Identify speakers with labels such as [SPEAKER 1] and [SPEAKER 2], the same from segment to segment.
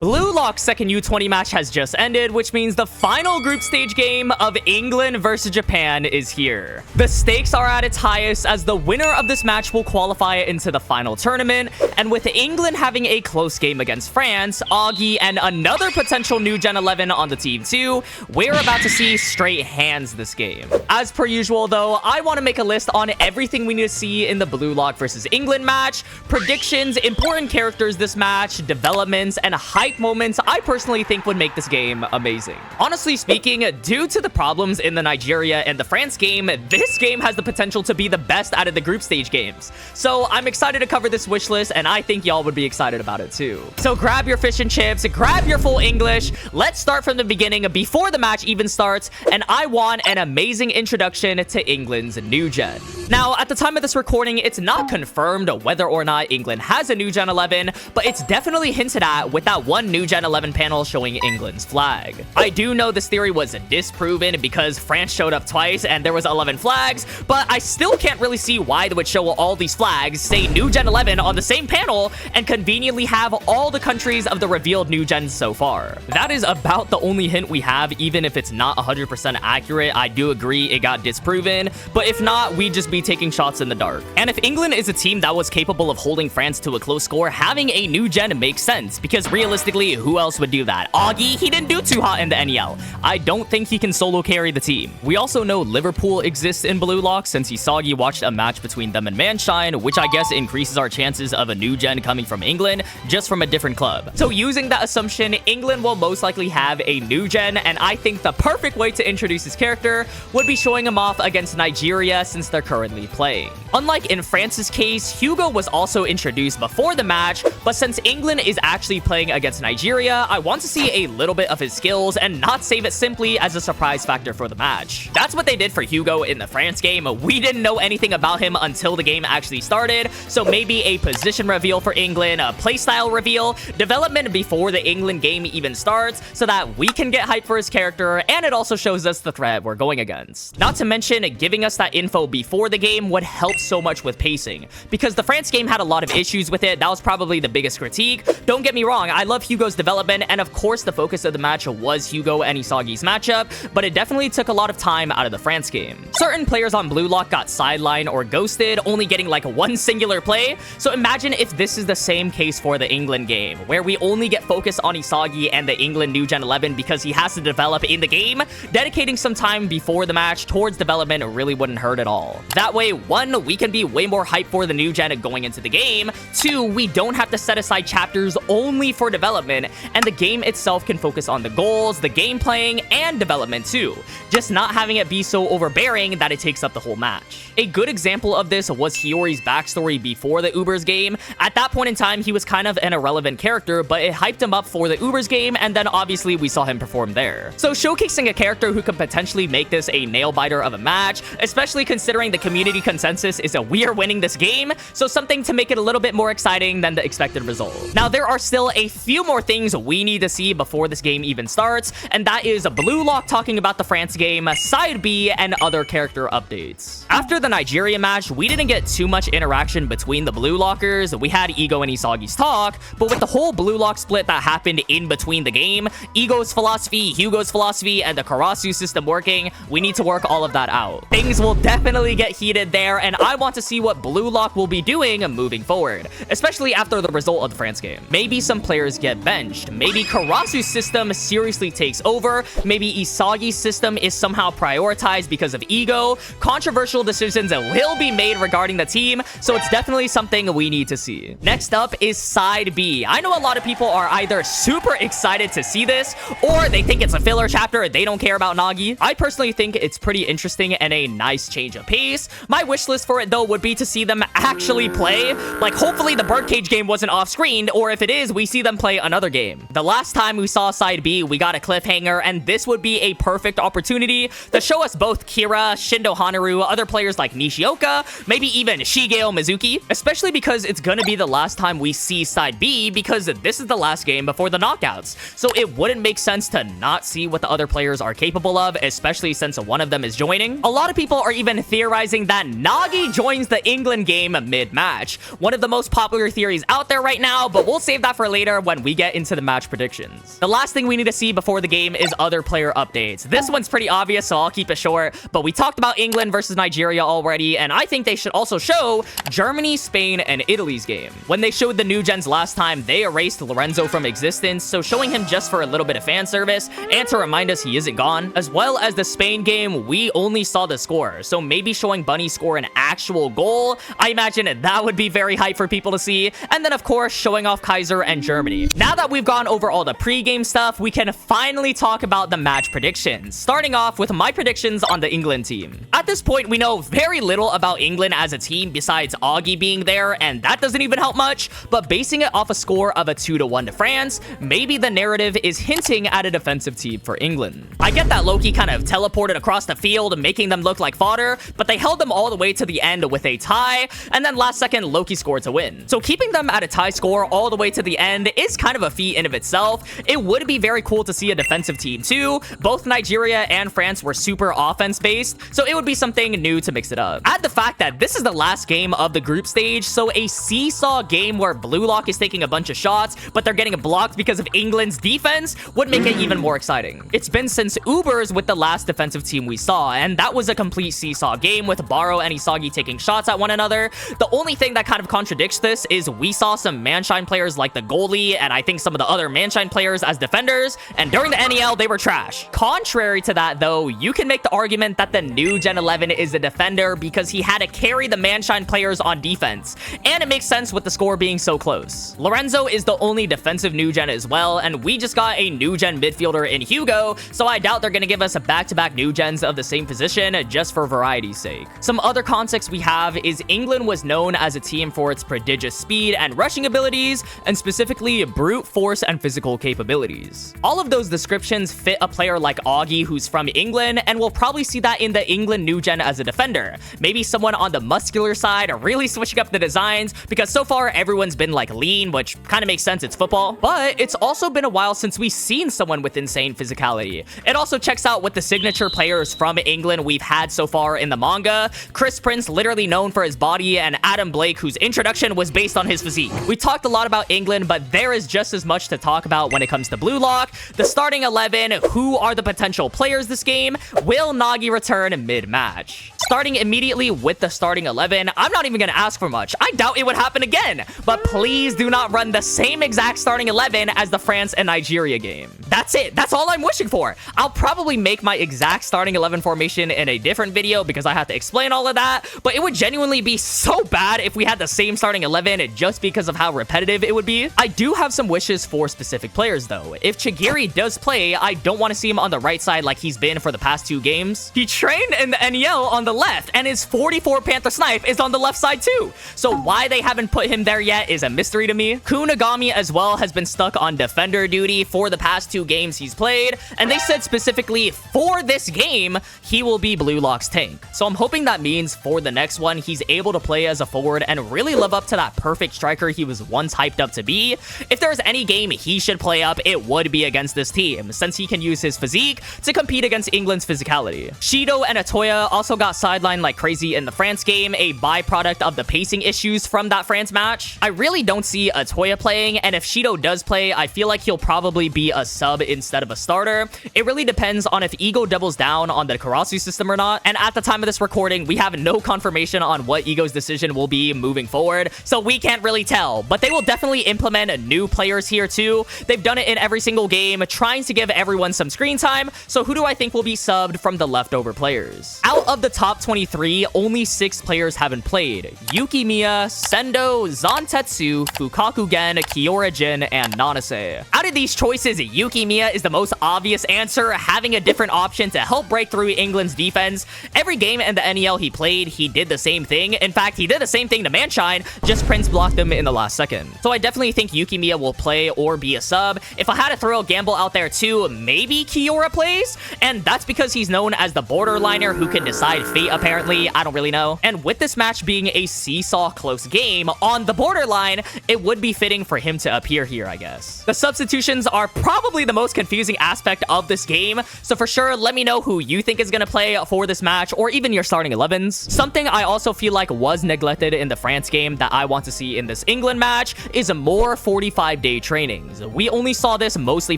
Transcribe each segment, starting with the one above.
[SPEAKER 1] BLUELOCK's second U20 match has just ended, which means the final group stage game of England versus Japan is here. The stakes are at its highest as the winner of this match will qualify into the final tournament, and with England having a close game against France, Augie, and another potential new Gen 11 on the team too, we're about to see straight hands this game. As per usual though, I want to make a list on everything we need to see in the BLUELOCK versus England match, predictions, important characters this match, developments, and hype moments I personally think would make this game amazing. Honestly speaking, due to the problems in the Nigeria and the France game, this game has the potential to be the best out of the group stage games. So I'm excited to cover this wish list, and I think y'all would be excited about it too. So grab your fish and chips, grab your full English, let's start from the beginning before the match even starts, and I want an amazing introduction to England's new gen. Now, at the time of this recording, it's not confirmed whether or not England has a new Gen 11, but it's definitely hinted at with that one new Gen 11 panel showing England's flag. I do know this theory was disproven because France showed up twice and there was 11 flags, but I still can't really see why they would show all these flags, say new Gen 11 on the same panel, and conveniently have all the countries of the revealed new gens so far. That is about the only hint we have, even if it's not 100% accurate. I do agree it got disproven, but if not, we'd just be taking shots in the dark. And if England is a team that was capable of holding France to a close score, having a new gen makes sense, because realistically, who else would do that? Augie, he didn't do too hot in the NEL. I don't think he can solo carry the team. We also know Liverpool exists in BLUELOCK since Isagi watched a match between them and Munchen, which I guess increases our chances of a new gen coming from England, just from a different club. So using that assumption, England will most likely have a new gen, and I think the perfect way to introduce his character would be showing him off against Nigeria since they're currently playing. Unlike in France's case, Hugo was also introduced before the match, but since England is actually playing against Nigeria, I want to see a little bit of his skills and not save it simply as a surprise factor for the match. That's what they did for Hugo in the France game. We didn't know anything about him until the game actually started, so maybe a position reveal for England, a playstyle reveal, development before the England game even starts, so that we can get hyped for his character, and it also shows us the threat we're going against. Not to mention, giving us that info before the game would help so much with pacing, because the France game had a lot of issues with it. That was probably the biggest critique. Don't get me wrong, I love Hugo's development, and of course the focus of the match was Hugo and Isagi's matchup, but it definitely took a lot of time out of the France game. Certain players on BLUELOCK got sidelined or ghosted, only getting like one singular play, so imagine if this is the same case for the England game, where we only get focused on Isagi and the England new Gen 11 because he has to develop in the game. Dedicating some time before the match towards development really wouldn't hurt at all. That way, 1, we can be way more hyped for the new gen going into the game, 2, we don't have to set aside chapters only for development, and the game itself can focus on the goals, the game playing, and development too, just not having it be so overbearing that it takes up the whole match. A good example of this was Hiyori's backstory before the Ubers game. At that point in time, he was kind of an irrelevant character, but it hyped him up for the Ubers game, and then obviously we saw him perform there. So showcasing a character who could potentially make this a nail-biter of a match, especially considering the community consensus is that we are winning this game, so something to make it a little bit more exciting than the expected result. Now, there are still a few more things we need to see before this game even starts, and that is BLUELOCK talking about the France game, Side B, and other character updates. After the Nigeria match, we didn't get too much interaction between the BLUELOCKers. We had Ego and Isagi's talk, but with the whole BLUELOCK split that happened in between the game, Ego's philosophy, Hugo's philosophy, and the Karasu system working, we need to work all of that out. Things will definitely get heated there, and I want to see what BLUELOCK will be doing moving forward, especially after the result of the France game. Maybe some players get benched, maybe Karasu's system seriously takes over, maybe Isagi's system is somehow prioritized because of Ego. Controversial decisions will be made regarding the team, so it's definitely something we need to see. Next up is Side B. I know a lot of people are either super excited to see this, or they think it's a filler chapter, they don't care about Nagi. I personally think it's pretty interesting and a nice change of pace. My wish list for it though would be to see them actually play. Like, hopefully the birdcage game wasn't off screen, or if it is, we see them play another game. The last time we saw Side B, we got a cliffhanger, and this would be a perfect opportunity to show us both Kira, Shindo Hanaru, other players like Nishioka, maybe even Shigeo Mizuki, especially because it's gonna be the last time we see Side B, because this is the last game before the knockouts. So it wouldn't make sense to not see what the other players are capable of, especially since one of them is joining. A lot of people are even theorizing that Nagi joins the England game mid-match. One of the most popular theories out there right now, but we'll save that for later when we we get into the match predictions. The last thing we need to see before the game is other player updates. This one's pretty obvious, so I'll keep it short, but we talked about England versus Nigeria already, and I think they should also show Germany, Spain, and Italy's game. When they showed the new gens last time, they erased Lorenzo from existence, so showing him just for a little bit of fan service and to remind us he isn't gone. As well as the Spain game, we only saw the score, so maybe showing Bunny score an actual goal, I imagine that would be very hype for people to see. And then of course showing off Kaiser and Germany. Now that we've gone over all the pre-game stuff, we can finally talk about the match predictions, starting off with my predictions on the England team. At this point, we know very little about England as a team besides Augie being there, and that doesn't even help much, but basing it off a score of a 2-1 to France, maybe the narrative is hinting at a defensive team for England. I get that Loki kind of teleported across the field, making them look like fodder, but they held them all the way to the end with a tie, and then last second Loki scored to win. So keeping them at a tie score all the way to the end is kind of a feat in of itself. It would be very cool to see a defensive team too. Both Nigeria and France were super offense based, so it would be something new to mix it up. Add the fact that this is the last game of the group stage, so a seesaw game where BLUELOCK is taking a bunch of shots, but they're getting blocked because of England's defense would make it even more exciting. It's been since Ubers with the last defensive team we saw, and that was a complete seesaw game with Barou and Isagi taking shots at one another. The only thing that kind of contradicts this is we saw some Munchen players like the goalie and I think some of the other Munchen players as defenders, and during the NEL they were trash. Contrary to that though, you can make the argument that the new Gen 11 is a defender because he had to carry the Munchen players on defense, and it makes sense with the score being so close. Lorenzo is the only defensive new gen as well, and we just got a new gen midfielder in Hiryo, so I doubt they're gonna give us a back-to-back new gens of the same position just for variety's sake. Some other context we have is England was known as a team for its prodigious speed and rushing abilities, and specifically brute force and physical capabilities. All of those descriptions fit a player like Augie who's from England, and we'll probably see that in the England new gen as a defender. Maybe someone on the muscular side, really switching up the designs, because so far everyone's been like lean, which kind of makes sense, it's football. But it's also been a while since we've seen someone with insane physicality. It also checks out with the signature players from England we've had so far in the manga. Chris Prince, literally known for his body, and Adam Blake, whose introduction was based on his physique. We talked a lot about England, but there is just as much to talk about when it comes to BLUELOCK. The starting 11, who are the potential players this game? Will Nagi return mid-match? Starting immediately with the starting 11, I'm not even gonna ask for much. I doubt it would happen again, but please do not run the same exact starting 11 as the France and Nigeria game. That's it. That's all I'm wishing for. I'll probably make my exact starting 11 formation in a different video because I have to explain all of that, but it would genuinely be so bad if we had the same starting 11 just because of how repetitive it would be. I do have some wishes for specific players though. If Chigiri does play, I don't want to see him on the right side like he's been for the past 2 games. He trained in the NEL on the left, and his 44 Panther Snipe is on the left side too. So why they haven't put him there yet is a mystery to me. Kunagami as well has been stuck on defender duty for the past 2 games he's played, and they said specifically for this game, he will be BLUELOCK's tank. So I'm hoping that means for the next one, he's able to play as a forward and really live up to that perfect striker he was once hyped up to be. If there's any game he should play up, it would be against this team, since he can use his physique to compete against England's physicality. Shido and Atoya also got sidelined like crazy in the France game, a byproduct of the pacing issues from that France match. I really don't see Atoya playing, and if Shido does play, I feel like he'll probably be a sub instead of a starter. It really depends on if Ego doubles down on the Karasu system or not, and at the time of this recording, we have no confirmation on what Ego's decision will be moving forward, so we can't really tell, but they will definitely implement new players here too. They've done it in every single game, trying to give everyone some screen time, so who do I think will be subbed from the leftover players? Out of the top 23, only 6 players haven't played: Yuki Miya, Sendo, Zantetsu, Fukaku Gen, Kiora Jin, and Nanase. Out of these choices, Yuki Miya is the most obvious answer, having a different option to help break through England's defense. Every game in the NEL he played, he did the same thing. In fact, he did the same thing to Munchen, just Prince blocked him in the last second. So I definitely think Yuki Miya will play or be a sub. If I had to throw a gamble out there too, maybe Kiora plays, and that's because he's known as the borderliner who can decide fate Maybe, apparently, I don't really know. And with this match being a seesaw close game on the borderline, it would be fitting for him to appear here, I guess. The substitutions are probably the most confusing aspect of this game, so for sure, let me know who you think is going to play for this match, or even your starting 11s. Something I also feel like was neglected in the France game that I want to see in this England match is more 45-day trainings. We only saw this mostly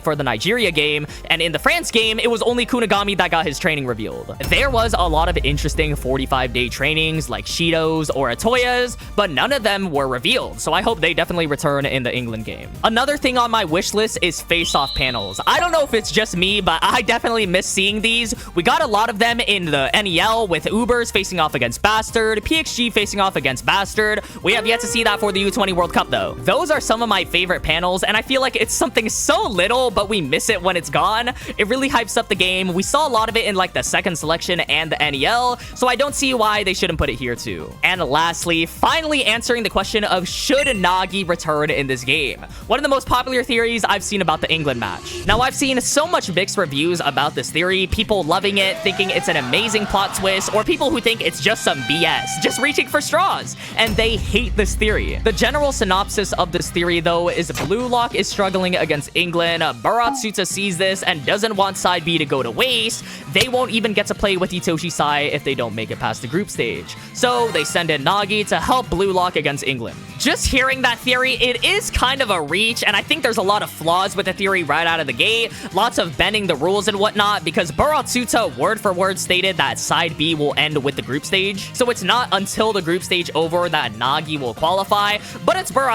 [SPEAKER 1] for the Nigeria game, and in the France game, it was only Kunigami that got his training revealed. There was a lot of interesting 45-day trainings like Shido's or Atoya's, but none of them were revealed, so I hope they definitely return in the England game. Another thing on my wish list is face-off panels. I don't know if it's just me, but I definitely miss seeing these. We got a lot of them in the NEL with Ubers facing off against Bastard, PXG facing off against Bastard. We have yet to see that for the U20 World Cup though. Those are some of my favorite panels, and I feel like it's something so little, but we miss it when it's gone. It really hypes up the game. We saw a lot of it in like the second selection and the NEL, so I don't see why they shouldn't put it here too. And lastly, finally answering the question of should Nagi return in this game? One of the most popular theories I've seen about the England match. Now, I've seen so much mixed reviews about this theory, people loving it, thinking it's an amazing plot twist, or people who think it's just some BS, just reaching for straws, and they hate this theory. The general synopsis of this theory, though, is BLUELOCK is struggling against England, Barou sees this and doesn't want side B to go to waste. They won't even get to play with itoshi Sai if they don't make it past the group stage. So they send in Nagi to help BLUELOCK against England. Just hearing that theory, it is kind of a reach, and I think there's a lot of flaws with the theory right out of the gate. Lots of bending the rules and whatnot, because Barou word for word stated that side B will end with the group stage. So it's not until the group stage over that Nagi will qualify, but it's Barou.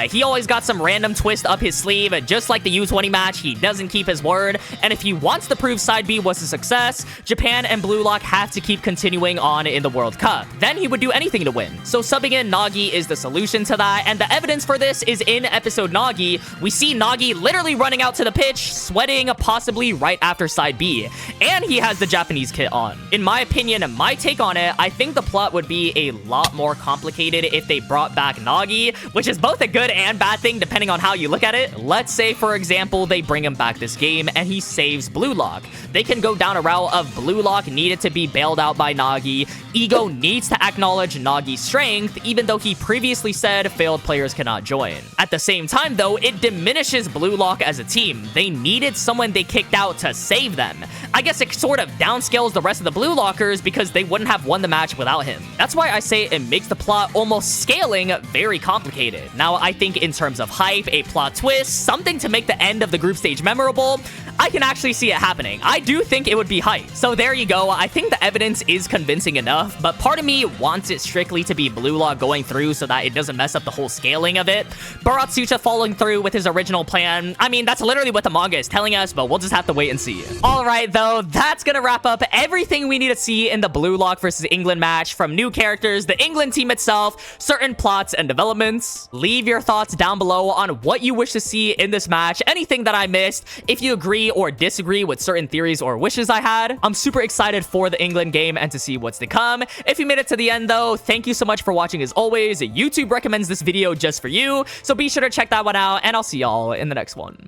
[SPEAKER 1] He always got some random twist up his sleeve, and just like the U20 match, he doesn't keep his word, and if he wants to prove side B was a success, Japan and BLUELOCK have to keep continuing on in the World Cup. Then he would do anything to win. So subbing in Nagi is the solution to that, and the evidence for this is in episode Nagi. We see Nagi literally running out to the pitch, sweating possibly right after side B, and he has the Japanese kit on. In my opinion and my take on it, I think the plot would be a lot more complicated if they brought back Nagi, which is both a good and bad thing depending on how you look at it. Let's say, for example, they bring him back this game and he saves BLUELOCK. They can go down a route of BLUELOCK needed to be bailed out by Nagi. Ego needs to acknowledge Nagi's strength, even though he previously said failed players cannot join. At the same time, though, it diminishes BLUELOCK as a team. They needed someone they kicked out to save them. I guess it sort of downscales the rest of the BLUELOCKers because they wouldn't have won the match without him. That's why I say it makes the plot almost scaling very complicated. Now, I think in terms of hype, a plot twist, something to make the end of the group stage memorable, I can actually see it happening. I do think it would be hype. So there you go. I think the evidence is convincing enough, but part of me wants it strictly to be BLUELOCK going through so that it doesn't mess up the whole scaling of it. Barou following through with his original plan. I mean, that's literally what the manga is telling us, but we'll just have to wait and see. All right, though, that's gonna wrap up everything we need to see in the BLUELOCK versus England match, from new characters, the England team itself, certain plots and developments. Leave your thoughts down below on what you wish to see in this match, anything that I missed, if you agree or disagree with certain theories or wishes I had. I'm super excited for the England game and to see what's to come. If you made it to the end, though, thank you so much for watching. As always, YouTube recommends this video just for you, so be sure to check that one out, and I'll see y'all in the next one.